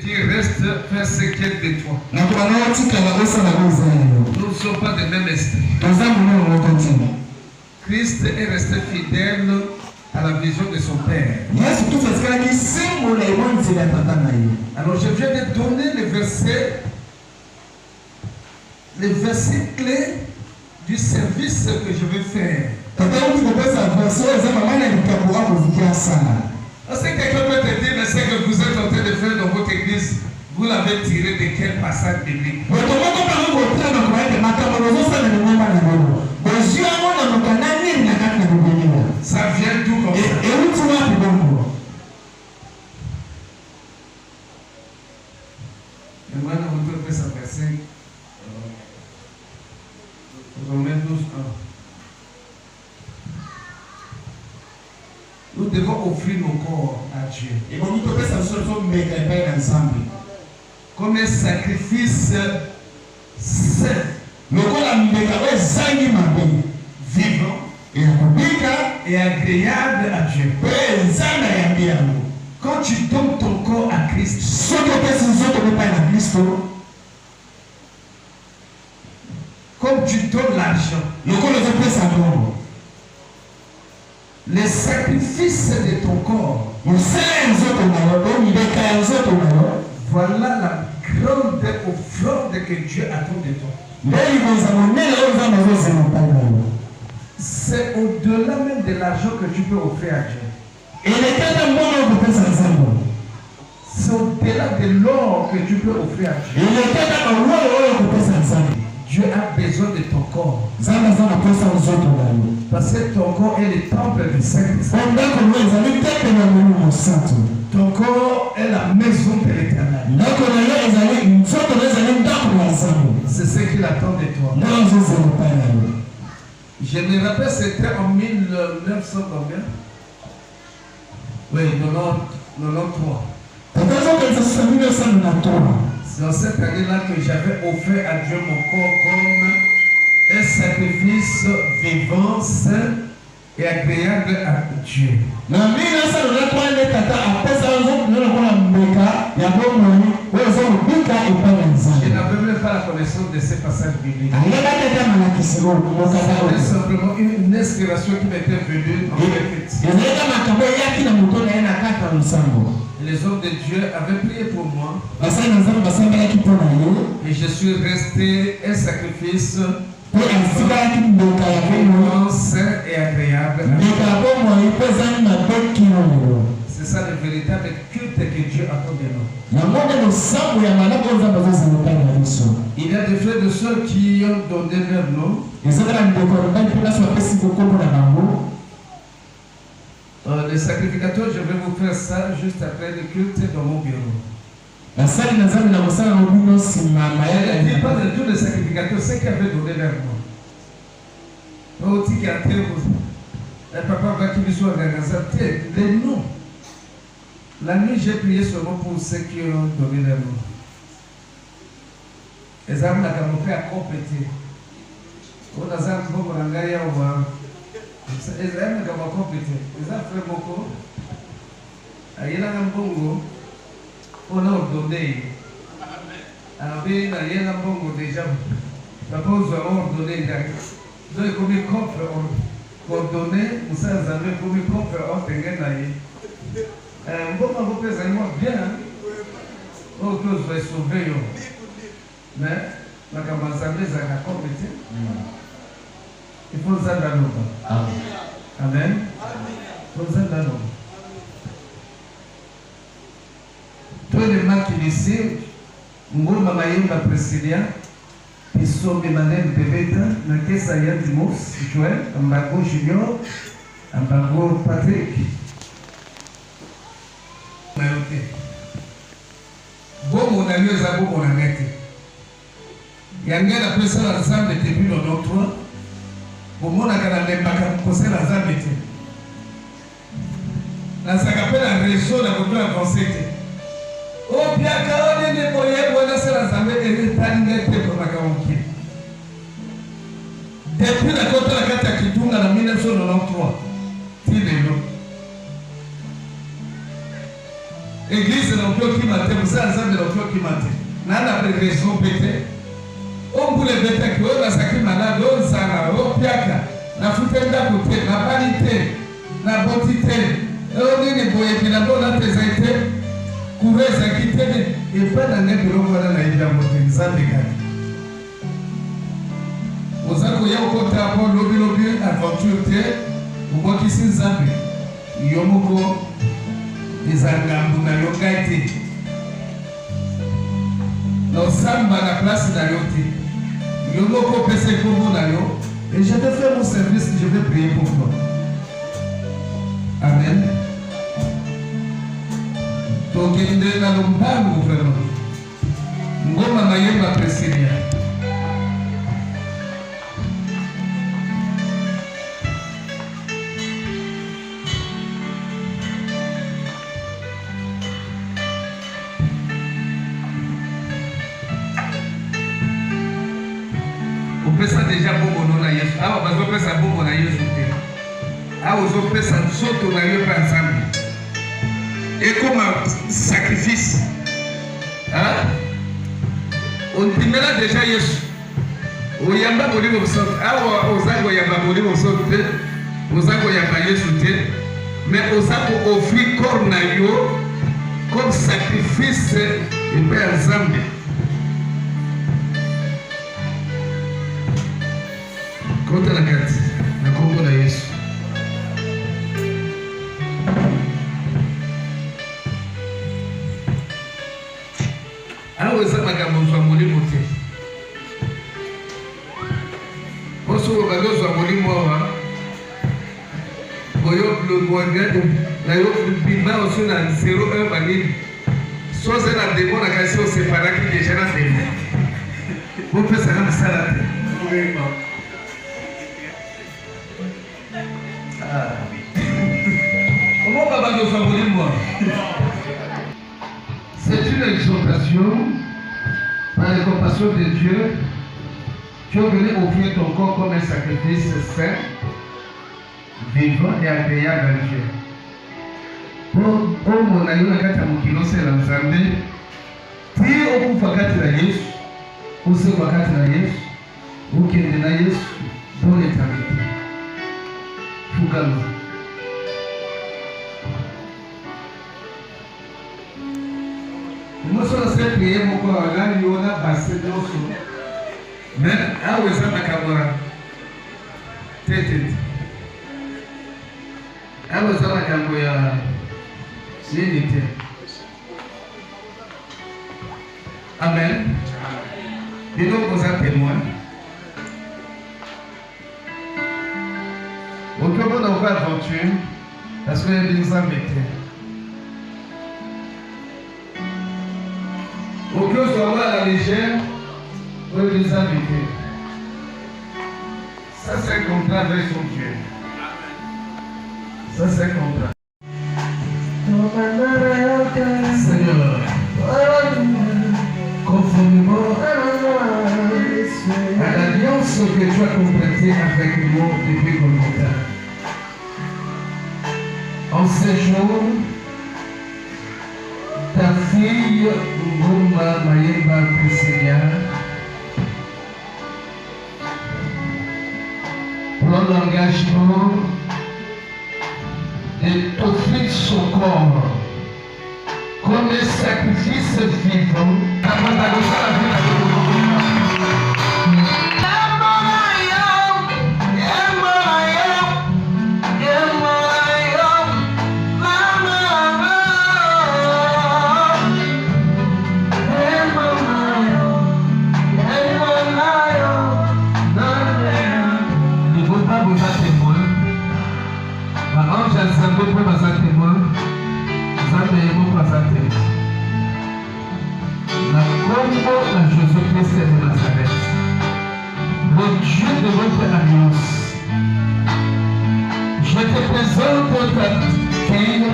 Qui reste faire ce qu'elle de toi. Nous ne sommes pas de même esprit. Christ est resté fidèle à la vision de son Père. Alors je viens de donner les versets clés du service que je vais faire. Est-ce que quelqu'un peut te dire, mais ce que vous êtes en train de faire dans votre église, vous l'avez tiré de quel passage biblique? Ça vient d'où comme ça? Et maintenant, on peut faire ça verset Romains 12:1. Nous devons offrir nos corps à Dieu. Et comme un sacrifice saint, vivant et agréable à Dieu. Quand tu donnes ton corps à Christ, comme tu donnes l'argent, les sacrifices de ton corps, voilà la grande offrande que Dieu attend de toi. C'est au-delà même de l'argent que tu peux offrir à Dieu. C'est au-delà de l'or que tu peux offrir à Dieu. Dieu a besoin de ton corps. Parce que ton corps est le temple du Saint-Esprit. Ton corps est la maison de l'Éternel. C'est ce qu'il attend de toi. Je me rappelle, c'était en 1900 combien? Oui, 93. C'est dans cette année-là que j'avais offert à Dieu mon corps comme un sacrifice vivant, saint et agréable à Dieu. Je n'avais même pas la connaissance de ces passages bibliques. C'était simplement une inspiration qui m'était venue en les hommes de Dieu avaient prié pour moi. Et je suis resté un sacrifice saint et agréable. C'est ça le véritable culte que Dieu attend de nous. Il y a des frères et sœurs qui ont donné leur nom. Les sacrificateurs, je vais vous faire ça juste après le culte dans mon bureau. Je ne dis pas de tous les sacrificateurs, ceux qui avaient donné leur nom. Papa va qui me soit organisé, les noms. La nuit, j'ai prié seulement pour ceux qui ont donné leur nom. Les âmes n'ont pas complété. On a Israël n'a pas complété. Les gens font beaucoup. Il y a un bongo. On a ordonné. Alors, il y a un bongo déjà. Papa, nous avons ordonné. Donc, comme il compte ordonné, nous avons comme il compte ordonné. Bon, on va faire bien. On va sauver. Mais, on va commencer à compléter. Il faut ça dans l'eau. Amen. Il faut ça dans l'eau. Tous les marques ici, nous avons la précédente, ils sont des manières de bébé, mais qu'est-ce qu'il y a de mots, Joël, Ambago Junior, Ambago Patrick. Bon, mon ami, c'est un bon mon ami. Il y a un gars qui a fait ça ensemble depuis le nom 3. Au monde a gagné la conseil la Zambie. La Zagapé la réseau de la culture avancée. Oh bien quand on est débrouillé pour la Zambie et les tangues pour la Kaonki. Depuis la côte de la carte qui tourne en 1993, il est là. Église de l'Empire qui m'a dit, vous savez, documenté. Dans la prévision pété. On voulait peut-être que on a sacré malade, on s'en on piaka, na futenda côté, na vanité, na beauté, on dit les boyaux qui n'ont pas été, couvrir sa quitté, et pas dans les bureaux voilà na ida moté, ça dégaine. Aux akoya au côté à port lobby aventure, au moins qui s'y zambi, yomoko, les angambu na yogaité. Nos samba la place na yoté. Et je vais faire mon service, je vais prier pour toi. Amen. Donc, il y a un homme vraiment. Ngoma mayemba presilia. Ça déjà bon na Yesu. Ah, bazo pesa bon na Yesu te. Ah, ozo pesa soto na yo pa ensemble. Et comme un sacrifice. Hein? On timela déjà Yesu. Oyamba boli mo soto. Ah, ozago yamba boli mo soto te. Ozago yamba Yesu te. Mais ozago offrir corps na yo comme sacrifice et pa ensemble. Conta na carte, na Congo na Yesu. Aweza magambo za mulimo te. Poso balozo wa mulimo wa. Boyo blogwanga na yo bimba osuna 01 banini. Soze na demo na kasi o separaki déjà na demo. Bo pesa na salate. Comment papa nous favorise moi? C'est une exhortation par la compassion de Dieu. Tu es venu offrir ton corps comme un sacrifice saint, vivant et agréable à Dieu. Pour mon aïe, on a gâté à mon kilo, c'est l'ensemble. Si on peut faire gâter la Yesu, on sait quoi gâter la Yesu, ou qu'il y ait la Yesu dans l'éternité. Fugalo. Moi, je suis prié pour que l'année on a passé dans son. Mais à où est-ce que la caméra? Tête. À où est-ce que la caméra? L'unité. Amen. Et donc, vous êtes témoin. Aucun monde n'a pas aventure parce qu'il y a des invités. Aucun soit à la légère pour les invités. Ça, c'est un contrat avec son Dieu. Ça, c'est un contrat. Seigneur, conformément à l'alliance que tu as complétée avec nous depuis Golgotha. En ces jours, ta fille Ngoma Mayemba Priscilla prend l'engagement de t'offrir son corps comme un sacrifice vivant. Jésus-Christ de Nazareth, le Dieu de votre alliance. Je te présente ta fille,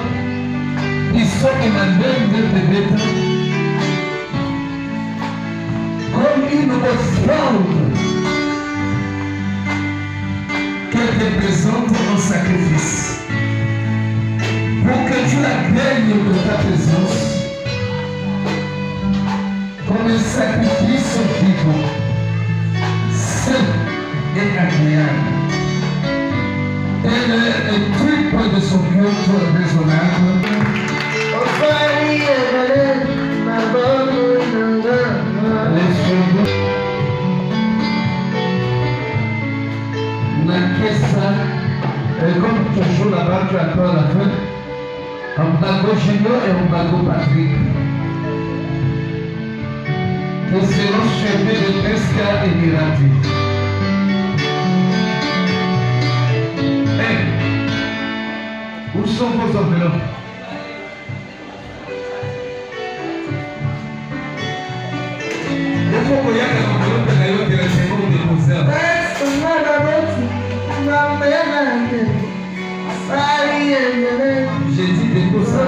qui sont Emmanuel de Tébéta, comme une offrande qu'elle te présente en sacrifice, pour que tu la gaignes de ta présence. comme un sacrifice vivant, saint et agréable. Elle est le truc de son culte raisonnable. Les cheveux comme toujours là-bas, tu attends la fin. Un bago Junior et un bago Patrick. Que seront cheveux de Pesca et Mirati. Où sont vos enveloppes? Il faut que y ait des enveloppes d'ailleurs que les gens déposent. J'ai dit dépose ça.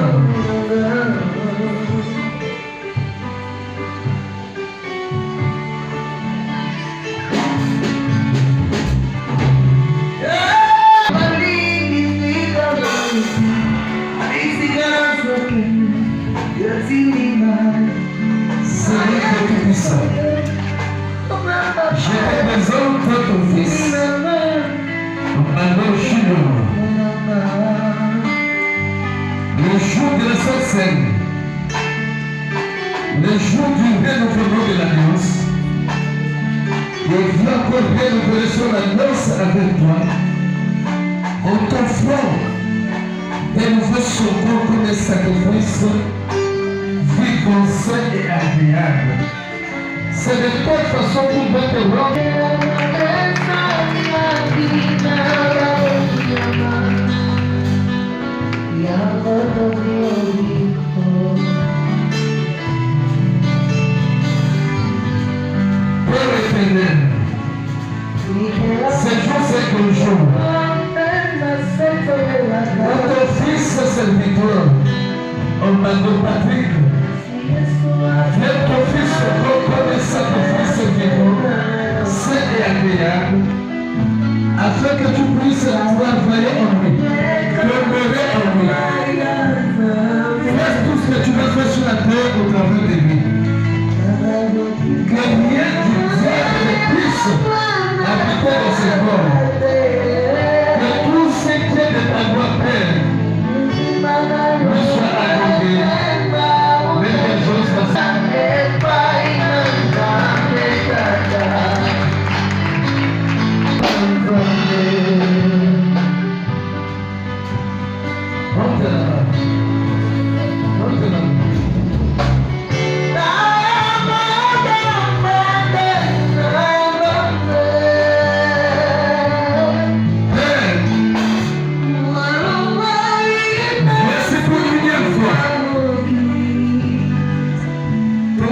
Je te présente ton fils, Maman Junior. Le jour de la Sainte Seine, le jour du renouvellement de l'alliance, et viens encore renouveler son alliance avec toi, en t'offrant de nouveau son corps comme un sacrifice vivant, sain et agréable. C'est de telle façon qu'on va te rendre. Père éternel, ce jour c'est ton jour. Notre fils serviteur, Orlando Patrick, viens ton fils comme un sacrifice vivant, saint et agréable, afin que tu puisses pouvoir veiller en lui, demeurer en lui. Fais tout ce que tu veux faire sur la terre au travers de lui. Que rien du diable ne puisse habiter dans ses corps. Que tout ce qui est de ta gloire, Père, lui soit accordé. Mais les choses passent.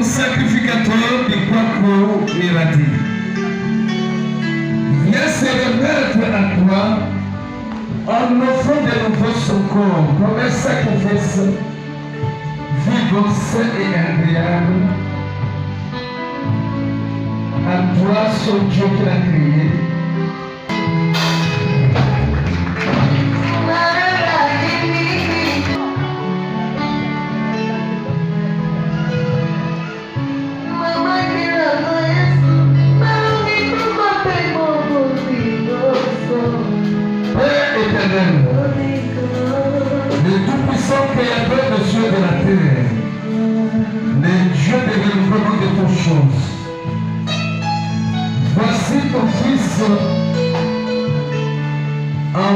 Sacrificateur du Kwaku Mirati. Viens se remettre à toi en offrant de nouveau son corps comme un sacrifice vivant, sain et agréable à toi, son Dieu qui l'a créé. Le tout-puissant créateur des cieux et de la terre, le Dieu de renouvellement de toutes choses. Voici ton fils en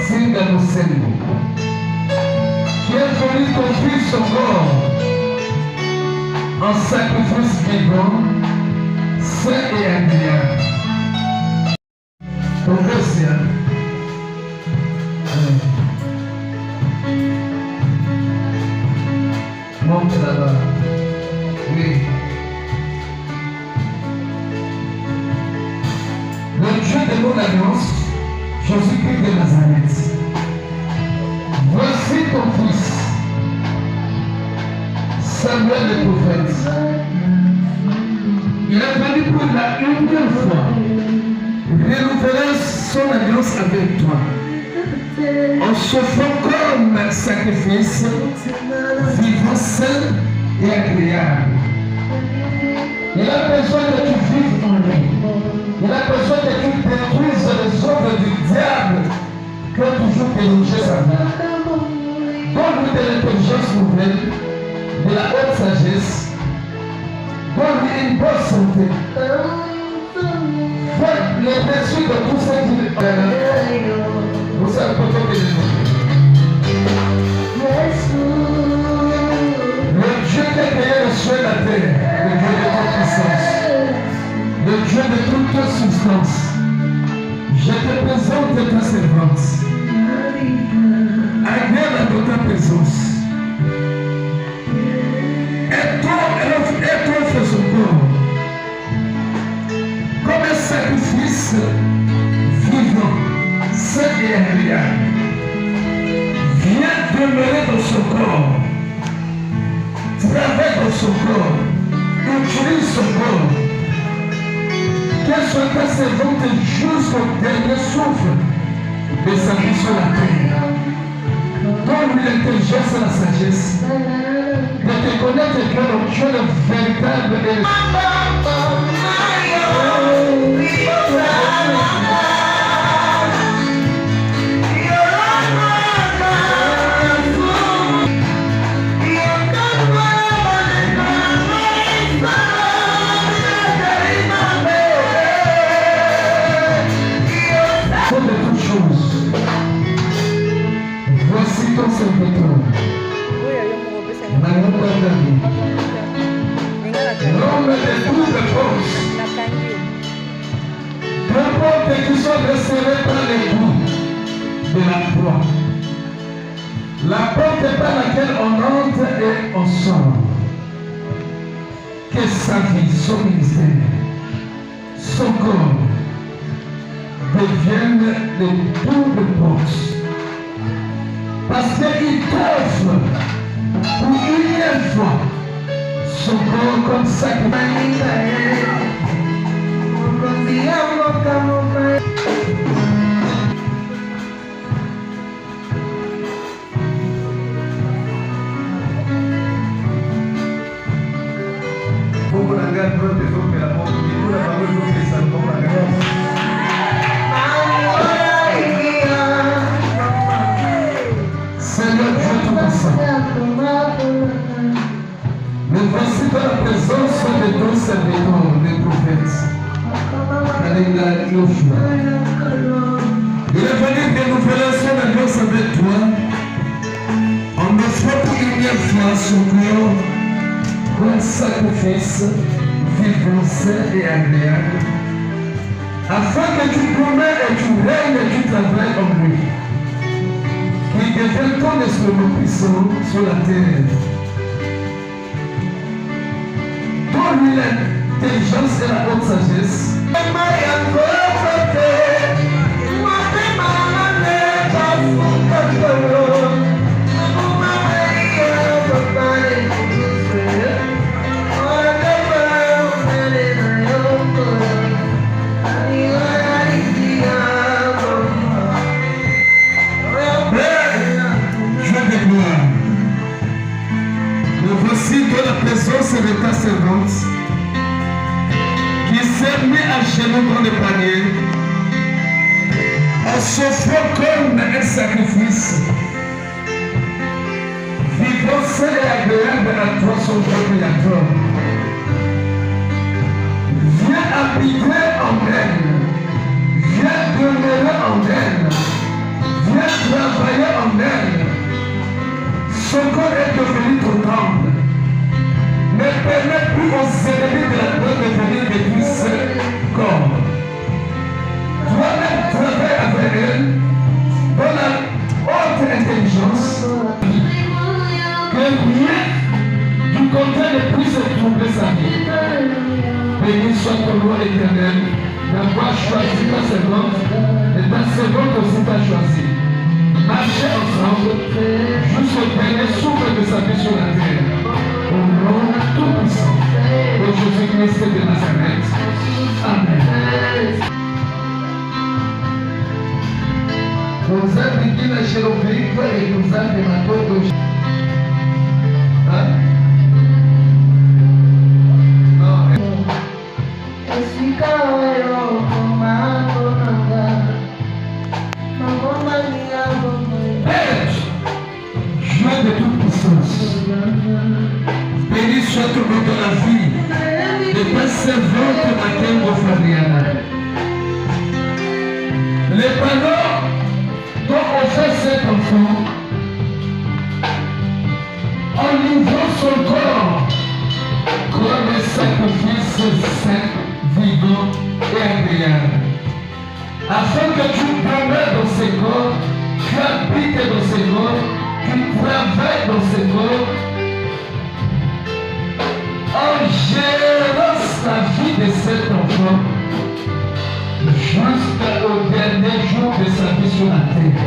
Singamosengo, qui a donné ton fils mort en sacrifice vivant, saint et agréable. Ton Christian. Monte là-bas. Oui. Le Dieu de mon alliance, Jésus-Christ de Nazareth. Voici ton fils, Samuel le prophète. Il est venu pour la unième fois renouveler son alliance avec toi. En s'offrant comme sacrifice vivant, sain et agréable. Il a besoin que tu vives en lui. Il a besoin que tu détruises les œuvres du diable qui ont toujours dérangé sa vie. Donne-lui de l'intelligence nouvelle, de la haute sagesse. Donne-lui une bonne santé. Fais les reçus de tout ce qu'il fait. Vous savez pas comment il est. Le Dieu qui a créé le ciel et la terre, le Dieu de toute puissance, le Dieu de toute substance, je te présente ta servante. Agréable dans ta présence. Et toi, fais son corps comme un sacrifice vivant, saint et agréable. Viens demeurer dans son corps. Travaille dans son corps. Utilise son corps. Qu'elle soit ta servante jusqu'au dernier souffle de sa vie sur la terre. Donne-lui l'intelligence et la sagesse de te connaître que tu es le véritable et voici ton serviteur. L'homme de double force. N'importe qui soit resserré par les coups de la croix. La porte par laquelle on entre et on sort. Que sa vie, son ministère, son corps deviennent des doubles portes. Parce qu'il t'offre pour une fois son corps comme sacrifice. Como la gran protección que la multitud la parole de Saint Paul la grâce. Seigneur Dieu Tout-Puissant, mais voici dans la présence de ton serviteur, des prophètes. Il est venu renouveler son alliance avec toi en offrant pour une fois son corps comme sacrifice vivant, saint et agréable, afin que tu promets et tu règnes et tu travailles en lui, qui devienne ton instrument puissant sur la terre. Donne-lui l'intelligence et la haute sagesse. Voici de la présence de ta servante qui s'est mis à genoux dans le panier en s'offrant comme un sacrifice vivant, saint et agréable à toi, son Dieu créateur. Viens habiter en elle, viens demeurer en elle, viens travailler en elle. Son corps est devenu ton temple. Ne permets plus aux ennemis de la terre de venir détruire ce corps. Toi-même travaille avec elle dans la haute intelligence. Que rien du côté ne puisse troubler sa vie. Béni soit ton nom éternel d'avoir choisi ta servante et ta servante aussi t'a choisi. Marchez ensemble jusqu'au dernier souffle de sa vie sur la terre. Au nom tout-puissant de Jésus-Christ de Nazareth. Amen. Nous avons dit la chérubim et nous avons todos. Non. servante Makengo Fabriana. Les parents dont on fait cet enfant en livrant son corps comme un sacrifice saint, vivant et agréable. Afin que tu demeures dans ces corps, tu habites dans ces corps, tu travailles dans ces corps, en gérant la vie de cet enfant jusqu'au dernier jour de sa vie sur la terre.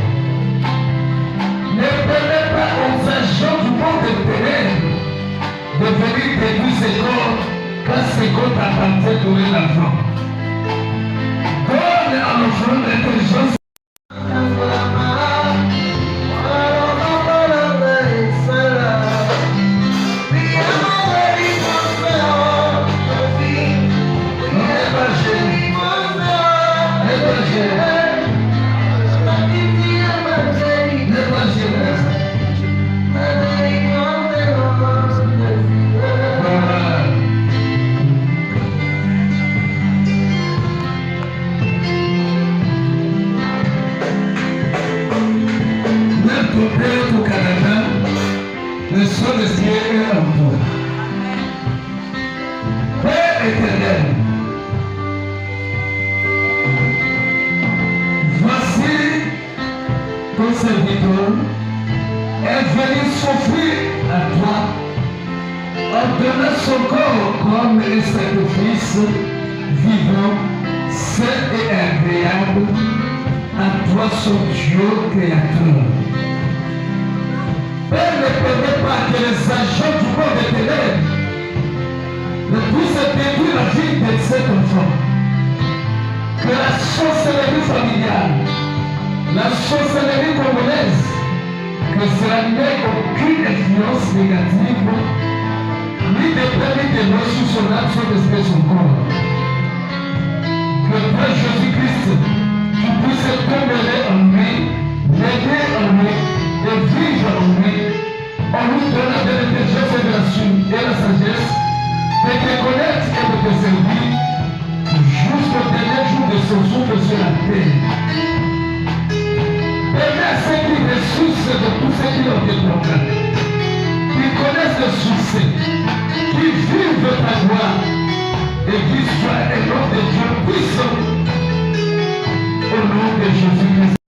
Ne permets pas aux agents du monde éternel de venir détruire ces corps quand ces corps t'appartiennent dorénavant. Donne à l'enfant l'intelligence. Au Canada, le sol de Dieu est en toi. Père éternel, voici ton serviteur est venu s'offrir à toi en donnant son corps comme un sacrifice vivant, saint et agréable à toi, son Dieu créateur. Père, ne permet pas que les agents du monde éternel ne puissent détruire la vie de cet enfant. Que la sorcellerie familiale, la sorcellerie congolaise, que cela n'ait aucune influence négative, ni de permis de mort sur son âme, son esprit, son corps. Que Père Jésus-Christ, tu puisses demeurer en lui, l'aider en lui, et vivre en lui, en nous donnant de l'intelligence et de la sagesse, de te connaître et de te servir, jusqu'au dernier jour de son souffle sur la terre. Permets à ceux qui ressuscitent de tous ceux qui ont été proclamés, qui connaissent le succès, qui vivent ta gloire, et qui soient un nom de Dieu puissant, au nom de Jésus-Christ.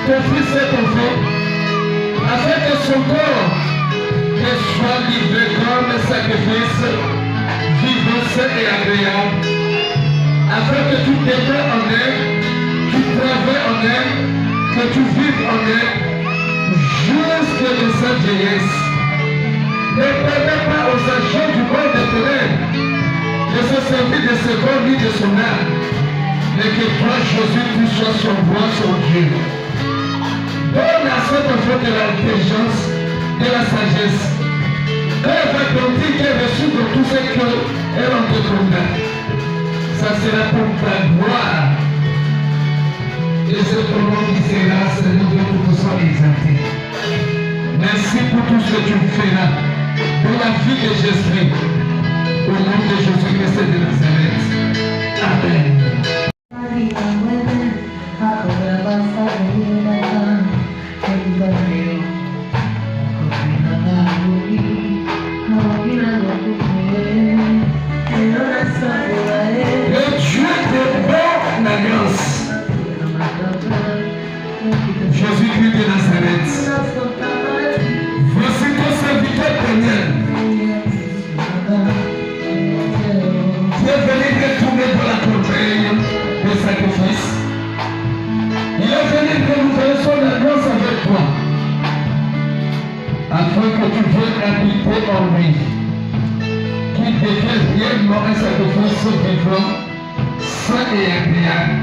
Confie cet enfant afin que son corps soit livré comme un sacrifice vivant, saint et agréable, afin que tu demeures en elle, tu travailles en elle, que tu vives en elle jusqu'à de sa vieillesse. Ne permets pas aux agents du monde éternel de se servir de ce corps ni de son âme, mais que toi, Jésus, tu sois son roi, son Dieu. Donne à cet enfant de l'intelligence, de la sagesse. Quand elle va grandir, qu'elle reçoit de tout ce qu'elle entreprendra. Ça sera pour ta gloire. Et c'est ton nom qui sera, Seigneur, que tout soit exalté. Merci pour tout ce que tu feras pour la vie de Jésus. Au nom de Jésus-Christ de Nazareth. Amen. Jésus-Christ de Nazareth, voici ton serviteur éternel. Tu es venu retourner dans la contraire des sacrifices. Il est venu renouveler son alliance avec toi, afin que tu viennes habiter en lui, qui devient réellement un sacrifice vivant, saint et agréable,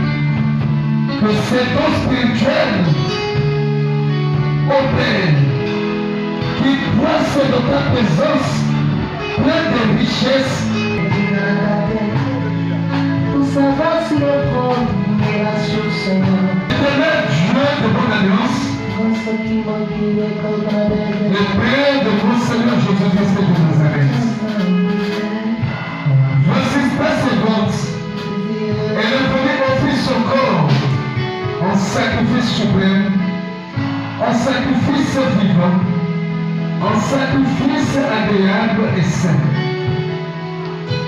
que ces dons spirituels opèrent, qui croissent dans ta présence, plein de richesses. Pour savoir si le trône est la source, Seigneur. Éternel Dieu de bonne alliance, le Père de mon Seigneur Jésus-Christ de Nazareth. Voici ta servante. Elle est venue offrir son corps en sacrifice suprême, en sacrifice vivant, en sacrifice agréable et saint.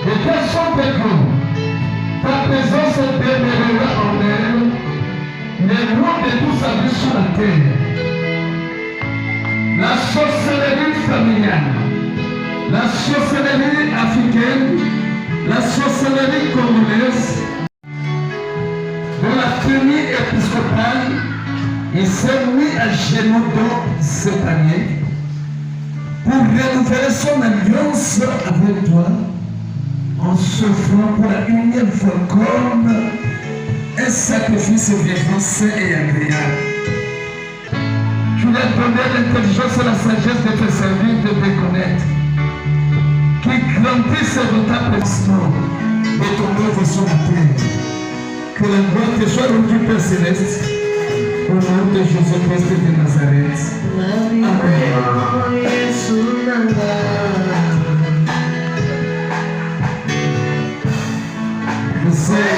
Et qu'elle soit pétrole, ta présence demeurera en elle, les lois de tout sa vie sur la terre. La sorcellerie familiale, la sorcellerie africaine, la sorcellerie congolaise, de la famille épiscopale, il s'est mis à genoux dans cette année pour renouveler son alliance avec toi en s'offrant pour la unième fois comme un sacrifice vivant, saint et agréable. Tu lui as donné l'intelligence et la sagesse de te servir, de te connaître, qui grandissent dans ta personne et ton œuvre sur la terre. Que la gloire te soit rendue, Père Céleste, au nom de Jésus-Christ de Nazareth. Amen. Je sais.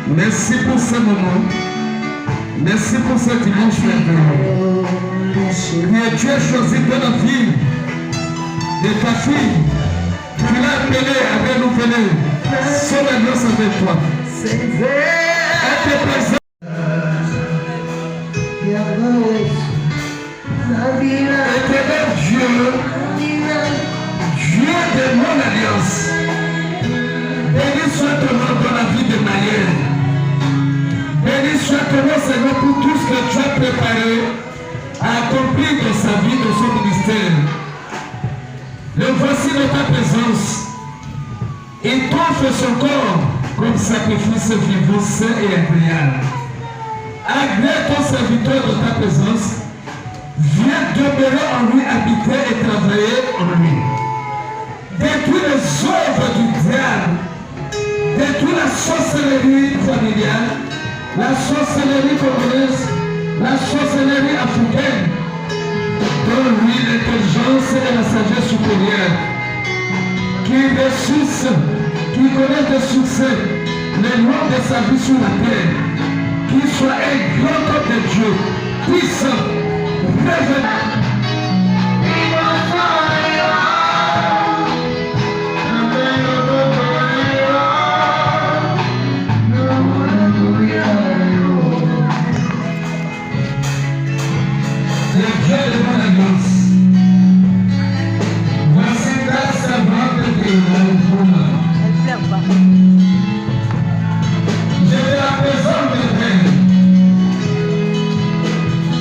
Merci pour ce moment. Merci pour ce dimanche merveilleux. Que tu as choisi de la vie de ta fille. Tu l'as appelée à renouveler son alliance avec toi. Elle te présente. Éternel Dieu, Dieu de mon alliance, béni soit ton nom dans la vie de Maëlle. Béni soit ton nom, Seigneur, pour tout ce que tu as préparé à accomplir dans sa vie, dans son ministère. Le voici dans ta présence. Il t'offre son corps comme sacrifice vivant, saint et agréable. Agrée ton serviteur dans ta présence. Viens demeurer en lui, habiter et travailler en lui. Détruis les œuvres du diable. Détruis la sorcellerie familiale, la sorcellerie congolaise, la sorcellerie africaine. Donne-lui l'intelligence et la sagesse supérieure. Qui ressuscite, qui connaît des succès, les lois de sa vie sur la terre. Qui soit un grand homme de Dieu, puissant.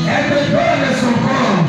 Elle te donne son corps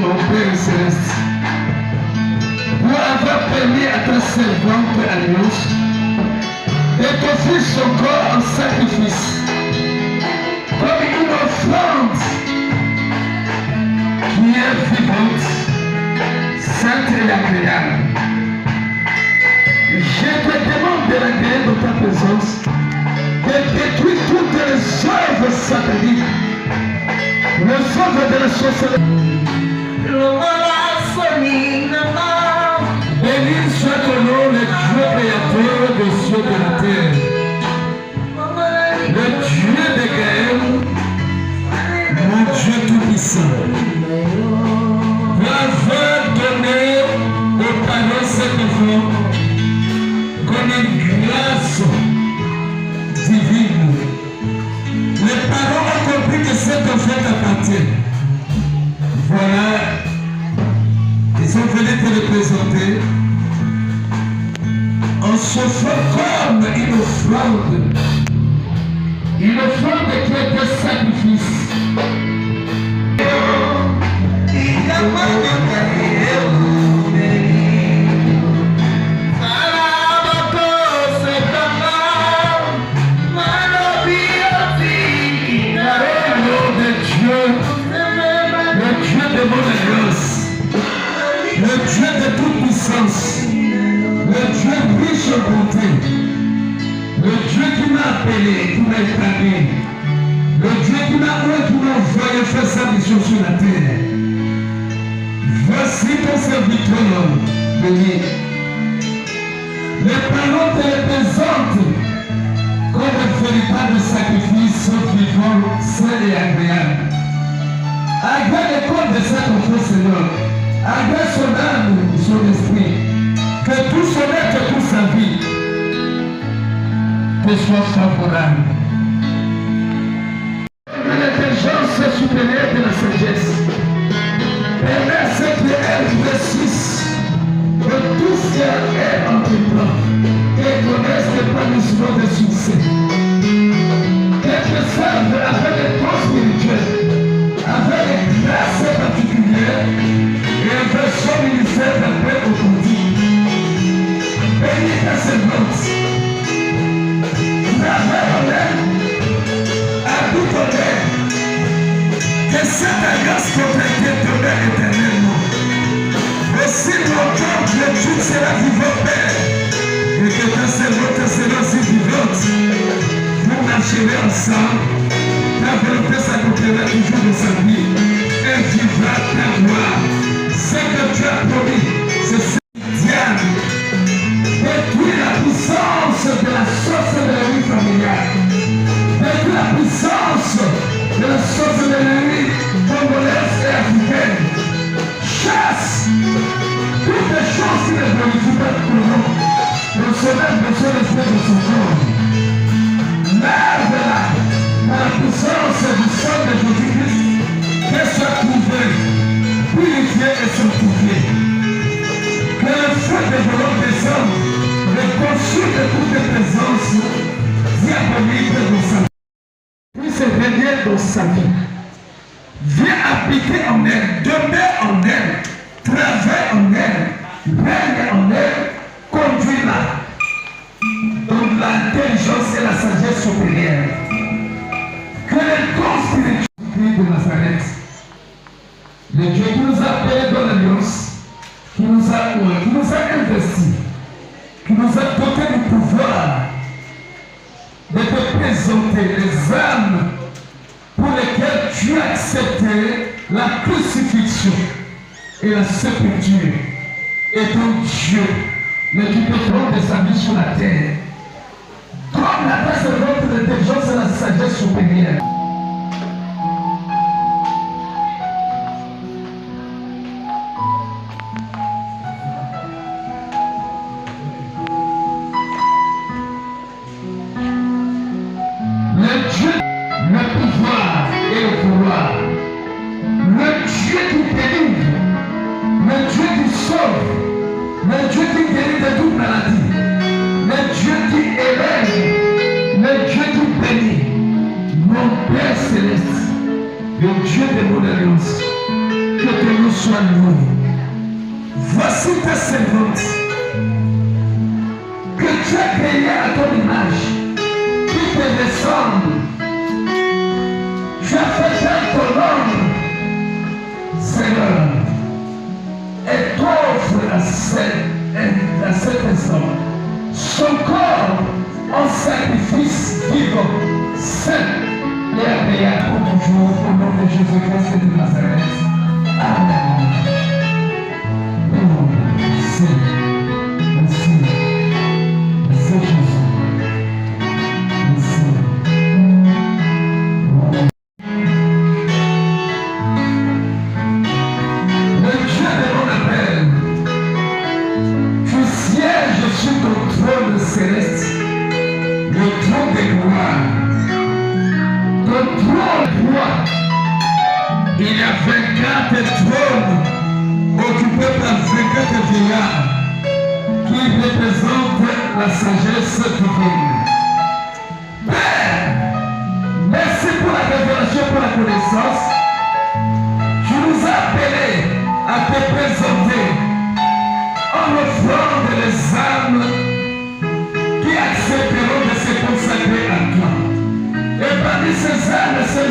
mon Père Céleste, pour avoir permis à ta servante Alliance de t'offrir son corps en sacrifice, comme une offrande qui est vivante, sainte et agréable. Je te demande de l'agréer dans ta présence, de détruire toutes les œuvres sataniques, les œuvres de la sorcellerie. Béni soit ton nom, le Dieu créateur des cieux et de la terre, le Dieu de guerre, mon Dieu tout-puissant. Pour avoir donné aux parents cet enfant comme une grâce divine. Les parents ont compris que cet enfant t'appartient. Voilà, ils sont venus te le présenter en s'offrant comme une offrande qui est de sacrifice. Le Dieu de toute puissance, le Dieu riche en bonté, le Dieu qui m'a appelé, qui m'a établi, le Dieu qui m'a envoyé faire sa mission sur la terre. Voici ton serviteur béni. Les parents te les présentent comme un véritable sacrifice vivant, sain et agréable. Agrée le corps de cet enfant, Seigneur. Agrée son âme et son esprit. Que tout son être, toute sa vie te soit favorable. L'intelligence supérieure de la sagesse. Permet à ce qu'elle réussisse de tout ce qu'elle entreprend et connaisse l'épanouissement de succès. Qu'elle serve avec les dons spirituels, avec les grâces particulières et avec son ministère de paix aujourd'hui. Bénis ta servante, travaille en elle, habite en elle, que cette grâce qu'on a été donnée éternellement. Aussi longtemps que tout sera vivant, Père, et que ta servante sera aussi vivante, vous marcherez ensemble, ta volonté s'accomplira toujours dans sa vie, et vivra ta gloire. Ce que tu as promis, c'est ce diable. Détruis la puissance de la sorcellerie familiale. Détruis la puissance de la sorcellerie congolaise et africaine. Chasse toutes les choses qui ne glorifient pas ton nom. Le soleil de son esprit de son corps. Lève-la par la puissance du sang de Jésus-Christ, qu'elle soit trouvée, purifiée et sanctifiée. Que le feu de volonté des hommes, le conçu de toutes les présences diaboliques dans sa vie, puisse régner dans sa vie. Viens habiter en elle, demeure en elle, travaille en elle, règne en elle, conduis-la dans l'intelligence et la sagesse supérieure. Que les dons spirituels de Nazareth, le Dieu qui nous a appelés dans l'alliance, qui nous a investis, qui nous a doté du pouvoir de te présenter les âmes pour lesquelles tu as accepté la crucifixion et la sépulture. Et ton Dieu, mais qui te prend de sa vie sur la terre, comme la grâce de votre intelligence et la sagesse supérieure. Le Dieu, le pouvoir et le pouvoir, le Dieu qui délivre, le Dieu qui sauve, le Dieu qui guérit de toute maladie, le Dieu qui élève, le Dieu qui bénit, mon Père Céleste, le Dieu de mon alliance, que ton nom soit loué. Voici ta servante que tu as créée à ton image, qui te ressemble. Tu as fait un ton homme, Seigneur, et t'offre à cette personne son corps en sacrifice vivant, saint et agréable pour toujours, au nom de Jésus-Christ de Nazareth. Amen. Merci. Merci. Merci Jésus. Merci. Le Dieu de mon appel, tu sièges sur ton trône céleste, le trône de gloire. Ton trône roi, il y a 24 trônes occupés par 24 vieillards qui représentent la sagesse divine. Père, merci pour la révélation, pour la connaissance. Tu nous as appelés à te présenter en offrande les âmes qui accepteront de se consacrer à toi. Et parmi ces âmes, c'est